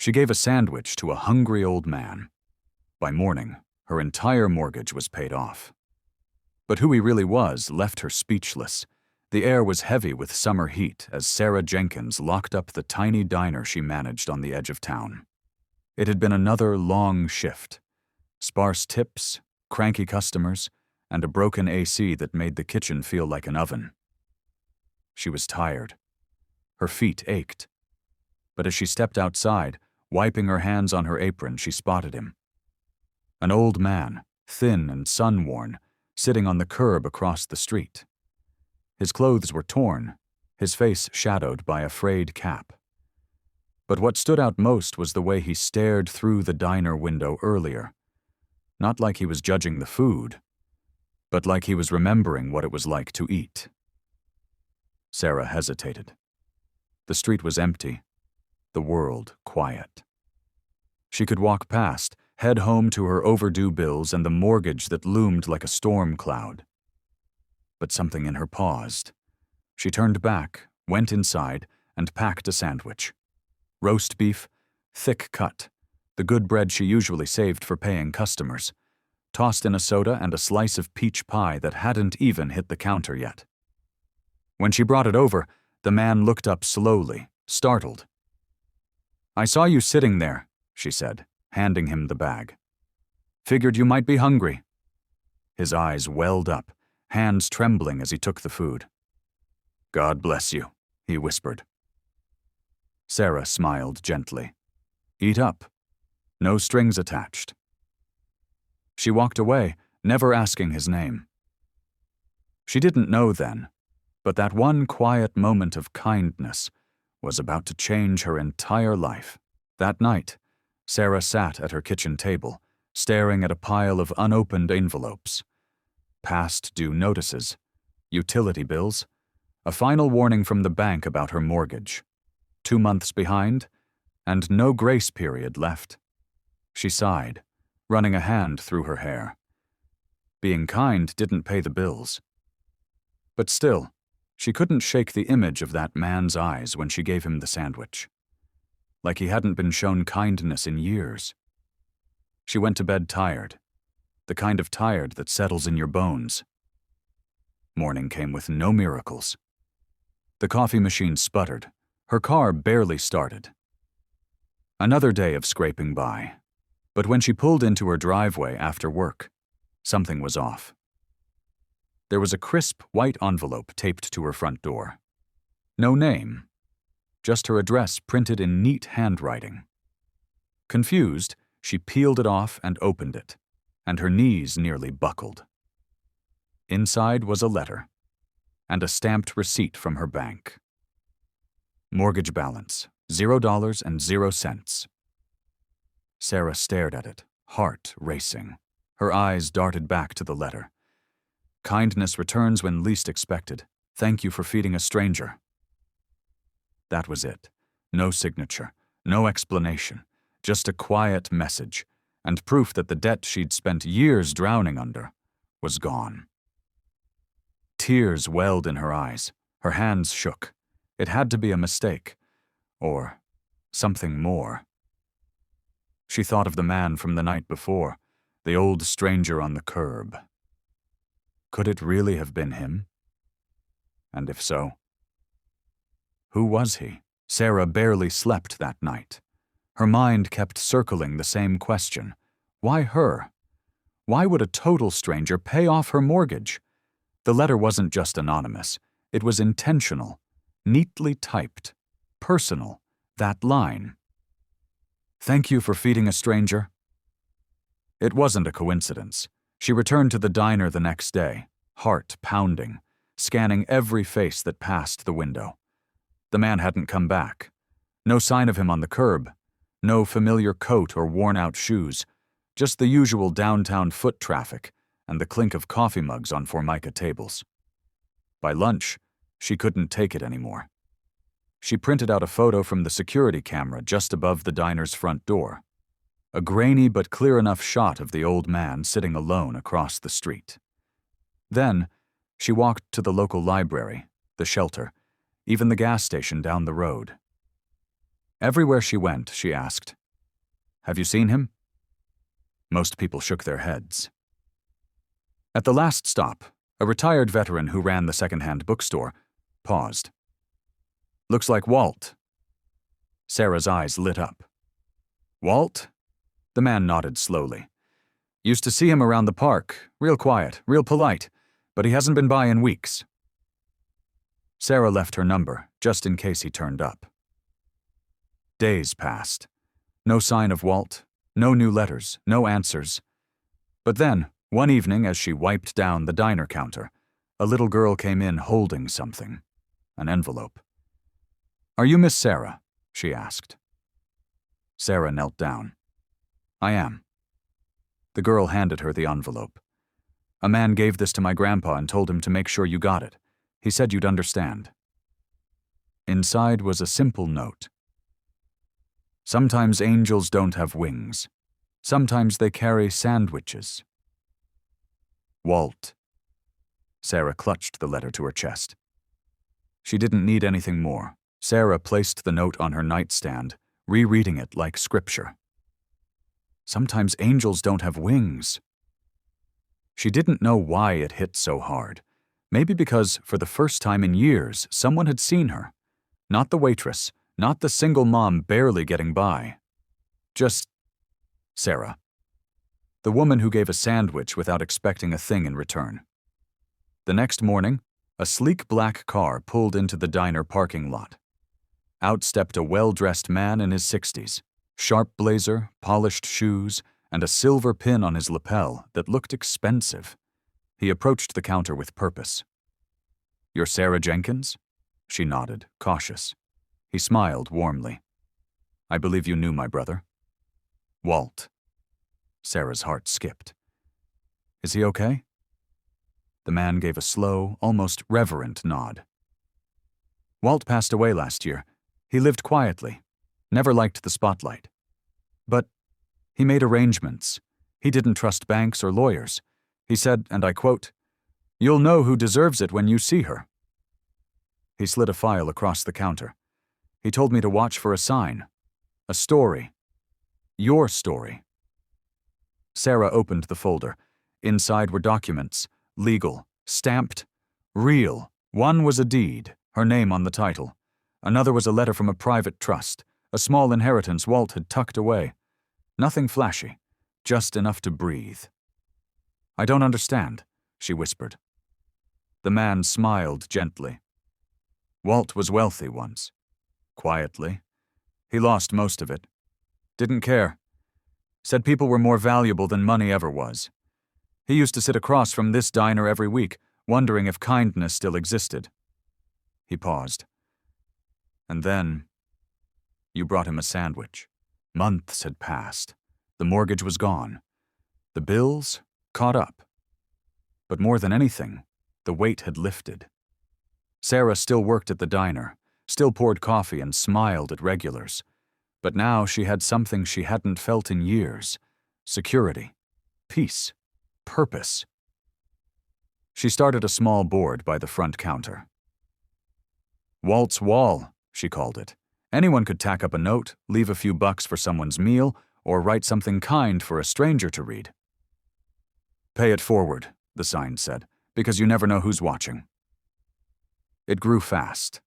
She gave a sandwich to a hungry old man. By morning, her entire mortgage was paid off. But who he really was left her speechless. The air was heavy with summer heat as Sarah Jenkins locked up the tiny diner she managed on the edge of town. It had been another long shift. Sparse tips, cranky customers, and a broken AC that made the kitchen feel like an oven. She was tired. Her feet ached. But as she stepped outside, wiping her hands on her apron, she spotted him. An old man, thin and sun-worn, sitting on the curb across the street. His clothes were torn, his face shadowed by a frayed cap. But what stood out most was the way he stared through the diner window earlier. Not like he was judging the food, but like he was remembering what it was like to eat. Sarah hesitated. The street was empty, the world quiet. She could walk past, head home to her overdue bills and the mortgage that loomed like a storm cloud. But something in her paused. She turned back, went inside, and packed a sandwich. Roast beef, thick cut, the good bread she usually saved for paying customers, tossed in a soda and a slice of peach pie that hadn't even hit the counter yet. When she brought it over, the man looked up slowly, startled. "I saw you sitting there," she said, handing him the bag. "Figured you might be hungry." His eyes welled up, hands trembling as he took the food. "God bless you," he whispered. Sarah smiled gently. "Eat up. No strings attached." She walked away, never asking his name. She didn't know then, but that one quiet moment of kindness was about to change her entire life. That night, Sarah sat at her kitchen table, staring at a pile of unopened envelopes. Past due notices, utility bills, a final warning from the bank about her mortgage. 2 months behind, and no grace period left. She sighed, running a hand through her hair. Being kind didn't pay the bills. But still, she couldn't shake the image of that man's eyes when she gave him the sandwich. Like he hadn't been shown kindness in years. She went to bed tired, the kind of tired that settles in your bones. Morning came with no miracles. The coffee machine sputtered. Her car barely started. Another day of scraping by, but when she pulled into her driveway after work, something was off. There was a crisp white envelope taped to her front door. No name, just her address printed in neat handwriting. Confused, she peeled it off and opened it, and her knees nearly buckled. Inside was a letter, and a stamped receipt from her bank. Mortgage balance, $0.00. Sarah stared at it, heart racing. Her eyes darted back to the letter. Kindness returns when least expected. Thank you for feeding a stranger. That was it. No signature, no explanation, just a quiet message, and proof that the debt she'd spent years drowning under was gone. Tears welled in her eyes. Her hands shook. It had to be a mistake, or something more. She thought of the man from the night before, the old stranger on the curb. Could it really have been him? And if so, who was he? Sarah barely slept that night. Her mind kept circling the same question. Why her? Why would a total stranger pay off her mortgage? The letter wasn't just anonymous. It was intentional. Neatly typed, personal, that line. Thank you for feeding a stranger. It wasn't a coincidence. She returned to the diner the next day, heart pounding, scanning every face that passed the window. The man hadn't come back. No sign of him on the curb. No familiar coat or worn-out shoes. Just the usual downtown foot traffic and the clink of coffee mugs on Formica tables. By lunch, she couldn't take it anymore. She printed out a photo from the security camera just above the diner's front door. A grainy but clear enough shot of the old man sitting alone across the street. Then, she walked to the local library, the shelter, even the gas station down the road. Everywhere she went, she asked, "Have you seen him?" Most people shook their heads. At the last stop, a retired veteran who ran the second-hand bookstore paused. "Looks like Walt." Sarah's eyes lit up. "Walt?" The man nodded slowly. "Used to see him around the park, real quiet, real polite, but he hasn't been by in weeks." Sarah left her number, just in case he turned up. Days passed. No sign of Walt, no new letters, no answers. But then, one evening as she wiped down the diner counter, a little girl came in holding something, an envelope. "Are you Miss Sarah?" she asked. Sarah knelt down. "I am." The girl handed her the envelope. "A man gave this to my grandpa and told him to make sure you got it. He said you'd understand." Inside was a simple note. "Sometimes angels don't have wings. Sometimes they carry sandwiches." Walt. Sarah clutched the letter to her chest. She didn't need anything more. Sarah placed the note on her nightstand, rereading it like scripture. Sometimes angels don't have wings. She didn't know why it hit so hard. Maybe because, for the first time in years, someone had seen her. Not the waitress, not the single mom barely getting by. Just Sarah. The woman who gave a sandwich without expecting a thing in return. The next morning, a sleek black car pulled into the diner parking lot. Out stepped a well-dressed man in his 60s, sharp blazer, polished shoes, and a silver pin on his lapel that looked expensive. He approached the counter with purpose. "You're Sarah Jenkins?" She nodded, cautious. He smiled warmly. "I believe you knew my brother." "Walt." Sarah's heart skipped. "Is he okay?" The man gave a slow, almost reverent nod. "Walt passed away last year. He lived quietly, never liked the spotlight. But he made arrangements. He didn't trust banks or lawyers. He said, and I quote, 'You'll know who deserves it when you see her.' He slid a file across the counter. He told me to watch for a sign. A story. Your story." Sarah opened the folder. Inside were documents, legal, stamped, real. One was a deed, her name on the title. Another was a letter from a private trust, a small inheritance Walt had tucked away. Nothing flashy, just enough to breathe. "I don't understand," she whispered. The man smiled gently. "Walt was wealthy once. Quietly. He lost most of it. Didn't care. Said people were more valuable than money ever was. He used to sit across from this diner every week, wondering if kindness still existed." He paused. "And then, you brought him a sandwich." Months had passed. The mortgage was gone. The bills caught up. But more than anything, the weight had lifted. Sarah still worked at the diner, still poured coffee and smiled at regulars. But now she had something she hadn't felt in years: security, peace, purpose. She started a small board by the front counter. "Walt's Wall," she called it. Anyone could tack up a note, leave a few bucks for someone's meal, or write something kind for a stranger to read. "Pay it forward," the sign said, "because you never know who's watching." It grew fast.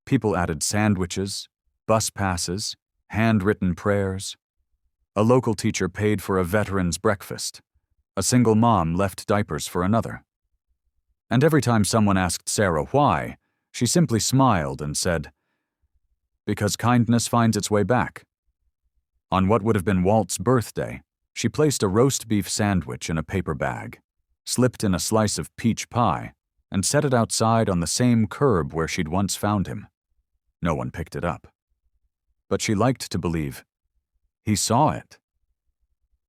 People added sandwiches, bus passes, handwritten prayers. A local teacher paid for a veteran's breakfast. A single mom left diapers for another. And every time someone asked Sarah why, she simply smiled and said, "Because kindness finds its way back." On what would have been Walt's birthday, she placed a roast beef sandwich in a paper bag, slipped in a slice of peach pie, and set it outside on the same curb where she'd once found him. No one picked it up. But she liked to believe he saw it.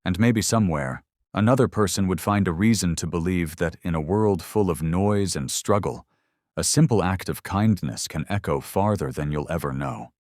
And maybe somewhere, another person would find a reason to believe that in a world full of noise and struggle, a simple act of kindness can echo farther than you'll ever know.